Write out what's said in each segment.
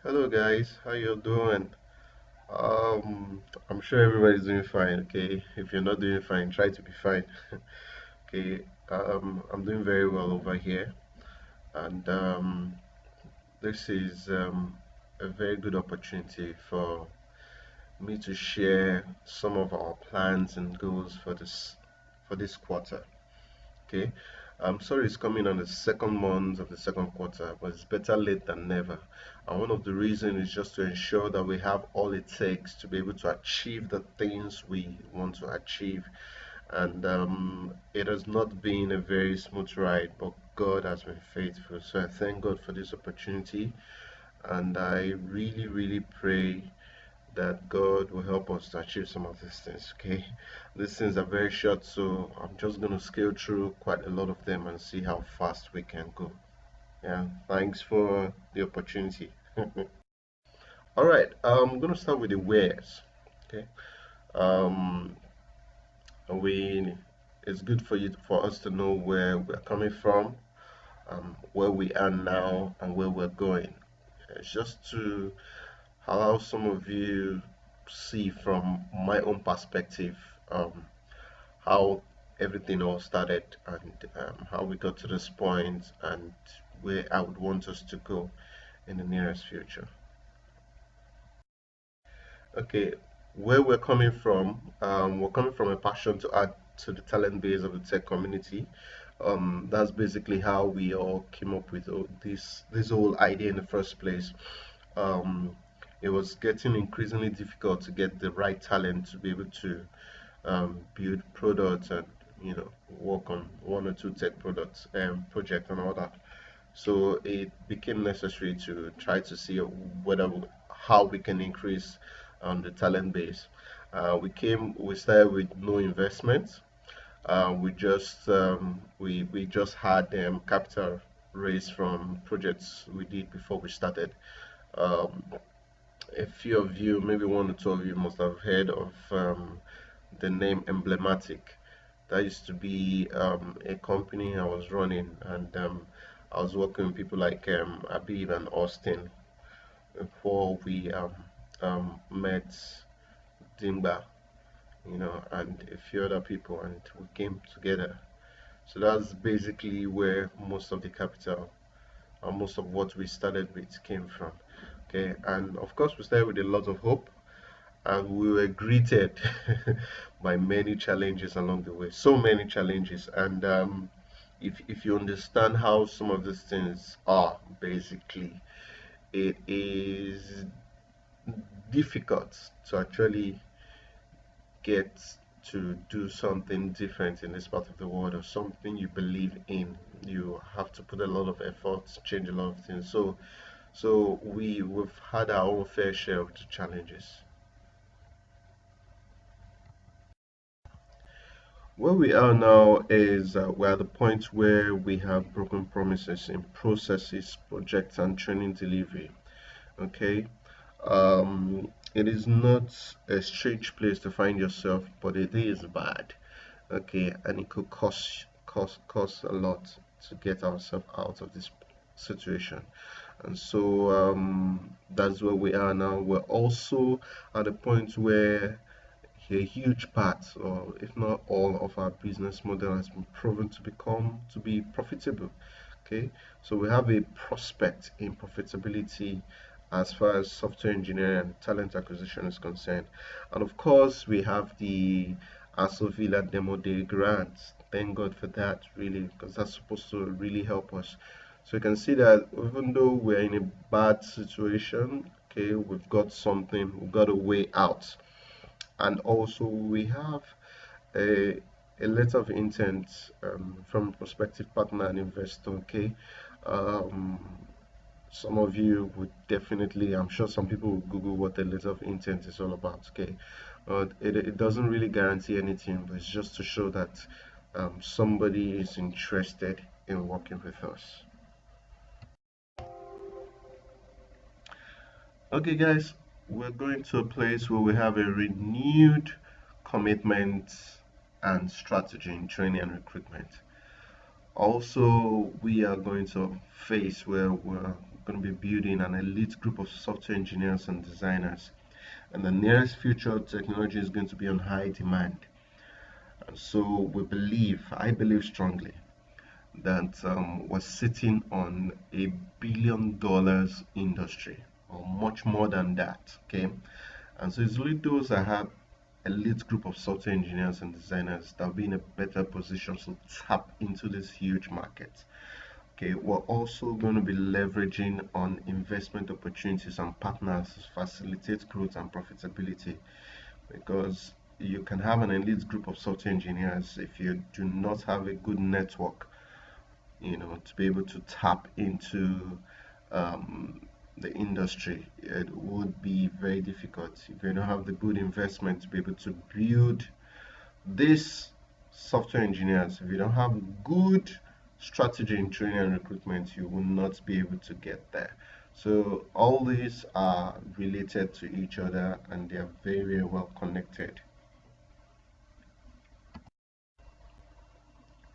Hello guys, how you doing? I'm sure everybody's doing fine, okay? If you're not doing fine, try to be fine. Okay, I'm doing very well over here, and this is a very good opportunity for me to share some of our plans and goals for this quarter. Okay, I'm sorry it's coming on the second month of the second quarter, but it's better late than never. And one of the reasons is just to ensure that we have all it takes to be able to achieve the things we want to achieve. And it has not been a very smooth ride, but God has been faithful. So I thank God for this opportunity, and I really, really pray that God will help us to achieve some of these things. Okay, these things are very short, so I'm just going to scale through quite a lot of them and see how fast we can go. Yeah, thanks for the opportunity. All right, I'm going to start with the wheres. Okay, um, we it's good for us to know where we're coming from, where we are now, and where we're going. It's just to allow some of you see from my own perspective how everything all started and how we got to this point and where I would want us to go in the nearest future. Okay, where we're coming from a passion to add to the talent base of the tech community. That's basically how we all came up with this whole idea in the first place. Um, it was getting increasingly difficult to get the right talent to be able to build products and work on one or two tech products and project and all that. So it became necessary to try to see whether how we can increase the talent base. We started with no investment. We just had capital raised from projects we did before we started. Um, a few of you, maybe one or two of you, must have heard of the name Emblematic. That used to be a company I was running, and I was working with people like Abib and Austin before we met Dimba, and a few other people, and we came together. So that's basically where most of the capital and most of what we started with came from. Okay, and of course, we started with a lot of hope, and we were greeted by many challenges along the way. So many challenges, and if you understand how some of these things are, basically, it is difficult to actually get to do something different in this part of the world or something you believe in. You have to put a lot of effort to change a lot of things. So we've had our own fair share of the challenges. Where we are now is we're at the point where we have broken promises in processes, projects, and training delivery. Okay, it is not a strange place to find yourself, but it is bad. Okay, and it could cost a lot to get ourselves out of this situation. And so that's where we are now. We're also at a point where a huge part, or if not all, of our business model has been proven to be profitable. Okay, so we have a prospect in profitability as far as software engineering and talent acquisition is concerned. And of course, we have the Asovila Demo Day grant. Thank God for that, really, because that's supposed to really help us. So you can see that even though we're in a bad situation, okay, we've got a way out. And also we have a letter of intent from a prospective partner and investor. Okay, um, some of you would definitely, I'm sure some people will Google what the letter of intent is all about. Okay, it doesn't really guarantee anything, but it's just to show that somebody is interested in working with us. Okay, guys, we're going to a place where we have a renewed commitment and strategy in training and recruitment. Also, we are going to face where we're going to be building an elite group of software engineers and designers. And the nearest future, technology is going to be on high demand. And so I believe strongly that we're sitting on $1 billion industry, or much more than that. Okay, and so it's really those that have elite group of software engineers and designers that will be in a better position to tap into this huge market. Okay, we're also going to be leveraging on investment opportunities and partners to facilitate growth and profitability, because you can have an elite group of software engineers if you do not have a good network, to be able to tap into the industry. It would be very difficult if you don't have the good investment to be able to build these software engineers. If you don't have good strategy in training and recruitment, you will not be able to get there. So all these are related to each other, and they are very, very well connected.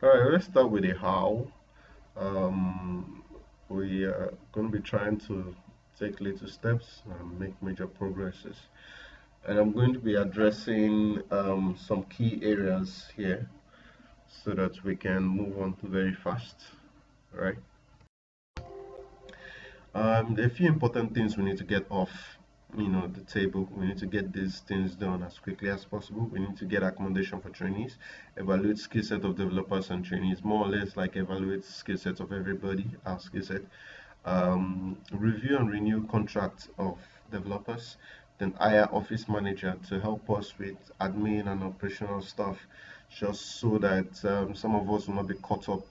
All right, let's start with the how. We are going to be trying to take little steps and make major progresses. And I'm going to be addressing some key areas here so that we can move on very fast. All right. There are a few important things we need to get off, the table. We need to get these things done as quickly as possible. We need to get accommodation for trainees, evaluate skill set of developers and trainees, more or less like evaluate skill sets of everybody, our skill set. Review and renew contracts of developers, then hire office manager to help us with admin and operational stuff, just so that some of us will not be caught up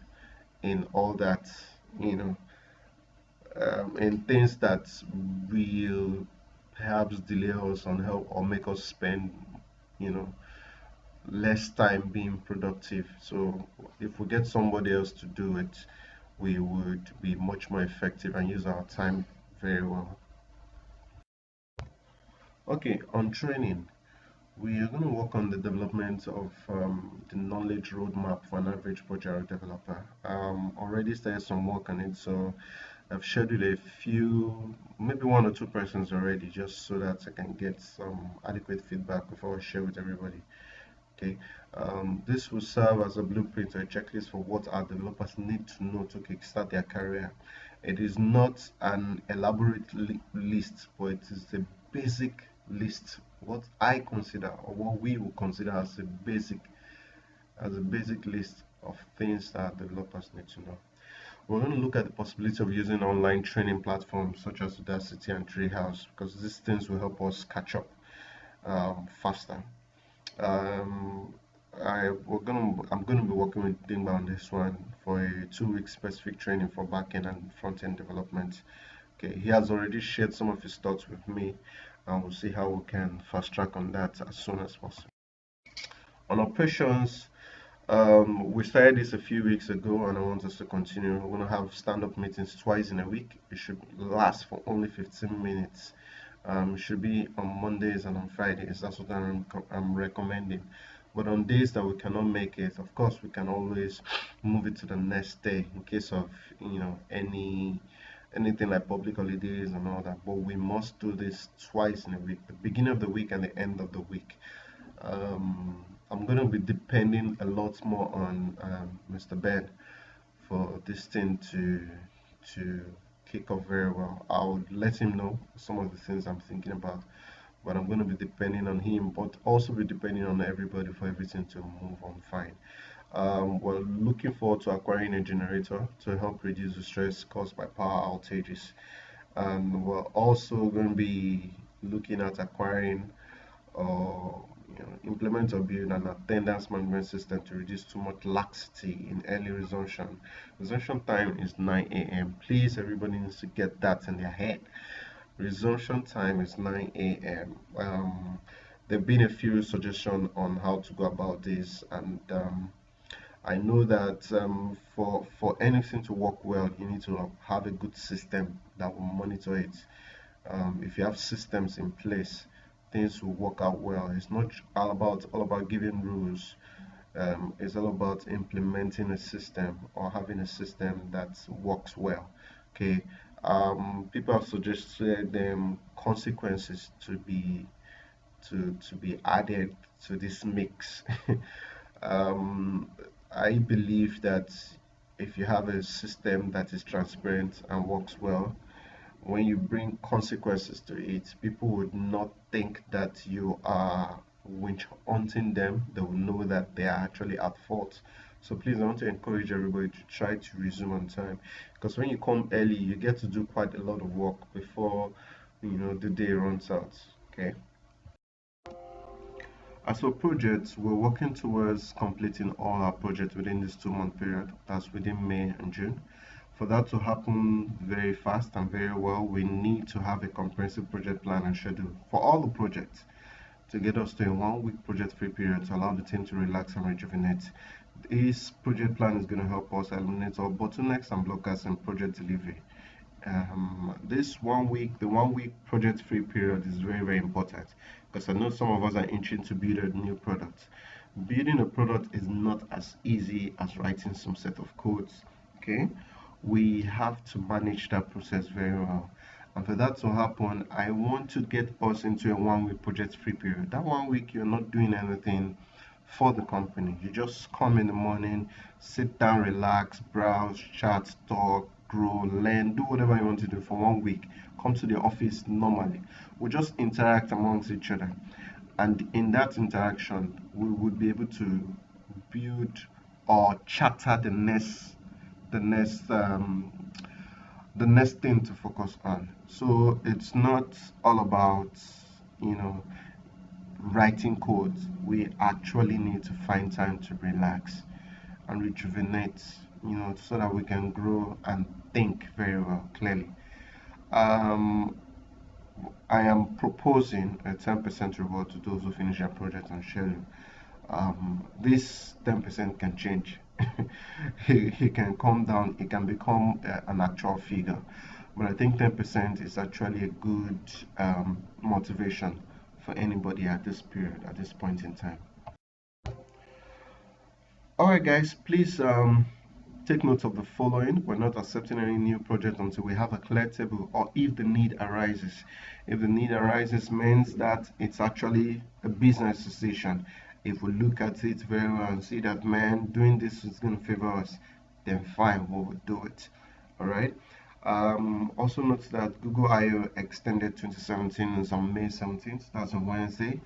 in all that, in things that will perhaps delay us on help or make us spend, less time being productive. So if we get somebody else to do it, we would be much more effective and use our time very well. Okay, on training, we are going to work on the development of the knowledge roadmap for an average Projaro developer. Already started some work on it, so I've scheduled a few, maybe one or two persons already, just so that I can get some adequate feedback before I share with everybody. Okay, this will serve as a blueprint or a checklist for what our developers need to know to kickstart their career. It is not an elaborate list, but it is a basic list, what I consider or what we will consider as a basic list of things that developers need to know. We're going to look at the possibility of using online training platforms such as Udacity and Treehouse, because these things will help us catch up faster. I'm going to be working with Dingba on this one for a 2-week specific training for backend and front-end development. Okay, he has already shared some of his thoughts with me, and we'll see how we can fast track on that as soon as possible. On operations, we started this a few weeks ago, and I want us to continue. We're going to have stand-up meetings twice in a week. It should last for only 15 minutes. It should be on Mondays and on Fridays. That's what I'm recommending. But on days that we cannot make it, of course, we can always move it to the next day in case of anything like public holidays and all that. But we must do this twice in a week, the beginning of the week and the end of the week. I'm going to be depending a lot more on Mr. Ben for this thing to kick off very well. I would let him know some of the things I'm thinking about, but I'm going to be depending on him, but also be depending on everybody for everything to move on fine. We're looking forward to acquiring a generator to help reduce the stress caused by power outages, and we're also going to be looking at acquiring implement or build an attendance management system to reduce too much laxity in early resumption. Resumption time is 9 a.m. Please, everybody needs to get that in their head. Resumption time is 9 a.m. There have been a few suggestions on how to go about this, and I know that for anything to work well, you need to have a good system that will monitor it. If you have systems in place, things will work out well. It's not all about giving rules. It's all about implementing a system or having a system that works well. Okay, People have suggested consequences to be added to this mix. um, I believe that if you have a system that is transparent and works well, when you bring consequences to it, people would not think that you are winch hunting them. They will know that they are actually at fault. So please, I want to encourage everybody to try to resume on time, because when you come early, you get to do quite a lot of work before the day runs out. Okay. As for projects, we're working towards completing all our projects within this 2 month period. That's within May and June. For that to happen very fast and very well, we need to have a comprehensive project plan and schedule for all the projects to get us to a 1 week project free period to allow the team to relax and rejuvenate. This project plan is going to help us eliminate all bottlenecks and blockers in project delivery. This 1 week, the 1 week project free period is very, very important, because I know some of us are itching to build a new product. Building a product is not as easy as writing some set of codes. Okay, we have to manage that process very well. And for that to happen, I want to get us into a 1 week project free period. That 1 week, you're not doing anything for the company. You just come in the morning, sit down, relax, browse, chat, talk, grow, learn, do whatever you want to do for 1 week. Come to the office normally. We just interact amongst each other. And in that interaction, we would be able to build or charter the next um, the next thing to focus on. So it's not all about, you know, writing codes. We actually need to find time to relax and rejuvenate, so that we can grow and think very well, clearly. Um, I am proposing a 10% reward to those who finish their project on schedule. This 10% can change. It can come down, it can become an actual figure. But I think 10% is actually a good motivation for anybody at this period, at this point in time. Alright, guys, please take note of the following. We're not accepting any new project until we have a clear table, or if the need arises. If the need arises means that it's actually a business decision. If we look at it very well and see that, man, doing this is going to favor us, then fine, we will do it. Alright. Also note that Google I/O extended 2017 is on May 17th. That's on Wednesday.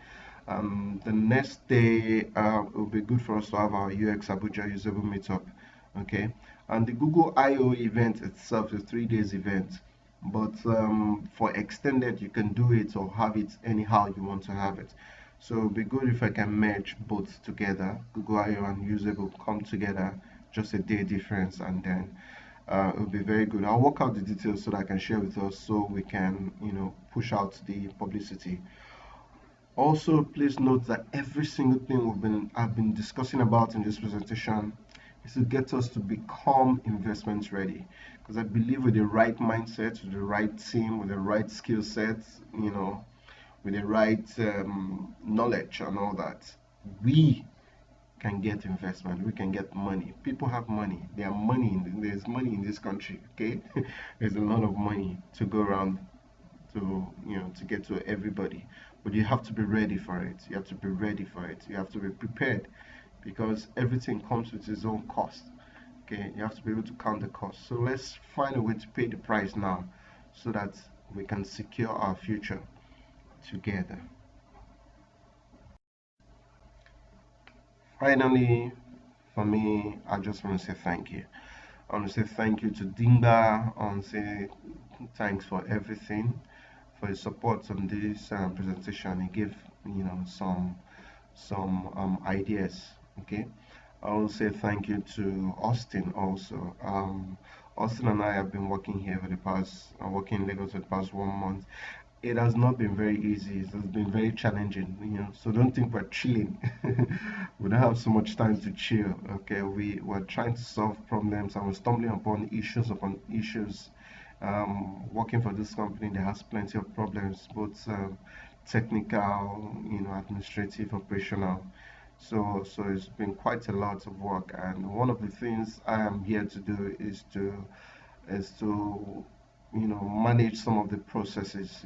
The next day, it will be good for us to have our UX Abuja usable meetup. Okay, and the Google I/O event itself is a 3 days event, but for extended, you can do it or have it anyhow you want to have it. So it'll be good if I can merge both together. Google I/O and usable come together, just a day difference, and then it'll be very good. I'll work out the details so that I can share with us, so we can push out the publicity. Also, please note that every single thing I've been discussing about in this presentation is to get us to become investment ready. Because I believe with the right mindset, with the right team, with the right skill sets, with the right knowledge and all that, we can get investment. We can get money. People have money. There's money in this country. Okay, there's a lot of money to go around to get to everybody. But you have to be ready for it. You have to be ready for it. You have to be prepared, because everything comes with its own cost. Okay, you have to be able to count the cost. So let's find a way to pay the price now, so that we can secure our future together. Finally, for me, I just want to say thank you. I want to say thank you to Dinga. I want to say thanks for everything, for his support on this presentation. He gave some ideas. Okay, I will say thank you to Austin also. Austin and I have been working here for the past, working in Lagos for the past 1 month. It has not been very easy. It has been very challenging, so don't think we're chilling. We don't have so much time to chill. Okay, we're trying to solve problems, and we're stumbling upon issues. Working for this company, there has plenty of problems, both technical, administrative, operational. So it's been quite a lot of work, and one of the things I am here to do is to manage some of the processes,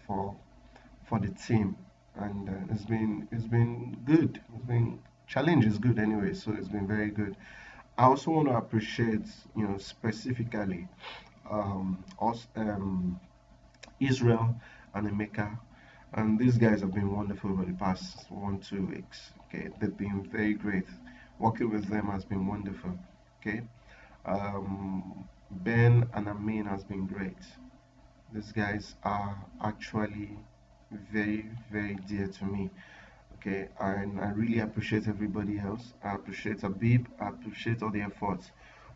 for the team, and it's been good. It's been challenge is good anyway, so it's been very good. I also want to appreciate, specifically, us, Israel and Emeka, and these guys have been wonderful over the past 1 2 weeks. Okay, they've been very great. Working with them has been wonderful. Okay, Ben and Amin has been great. These guys are actually very, very dear to me. Okay, and I really appreciate everybody else. I appreciate Abib. I appreciate all the efforts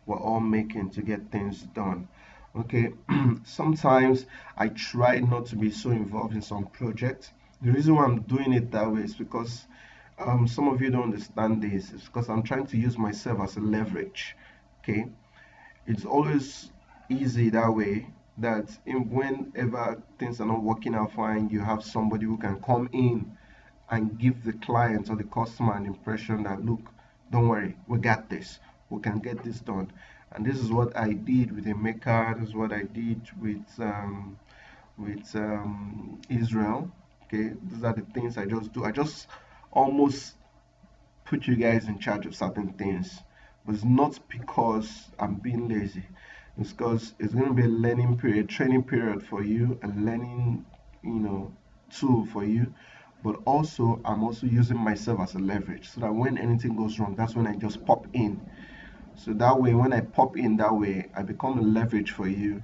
we're all making to get things done. Okay, sometimes I try not to be so involved in some projects. The reason why I'm doing it that way is because some of you don't understand this. It's because I'm trying to use myself as a leverage. Okay, it's always easy that way, that whenever things are not working out fine, you have somebody who can come in and give the client or the customer an impression that, look, don't worry, we got this, we can get this done. And this is what I did with Emeka. This is what I did with Israel. Okay, these are the things I just do. I just almost put you guys in charge of certain things, but it's not because I'm being lazy. It's because it's going to be a learning period, training period for you, a learning, tool for you. But also, I'm also using myself as a leverage, so that when anything goes wrong, that's when I just pop in. So that way, when I pop in that way, I become a leverage for you,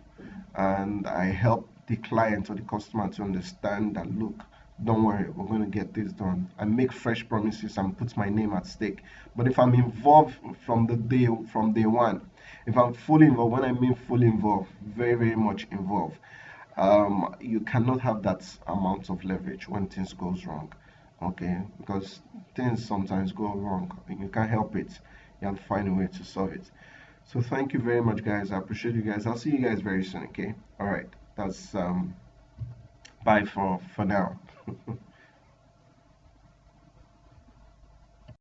and I help the client or the customer to understand that, look, don't worry, we're going to get this done. I make fresh promises and put my name at stake. But if I'm involved from day one, if I'm fully involved, when I mean fully involved, very, very much involved, you cannot have that amount of leverage when things goes wrong. Okay, because things sometimes go wrong and you can't help it. You have to find a way to solve it. So thank you very much, guys. I appreciate you guys. I'll see you guys very soon. Okay, all right, that's bye for now.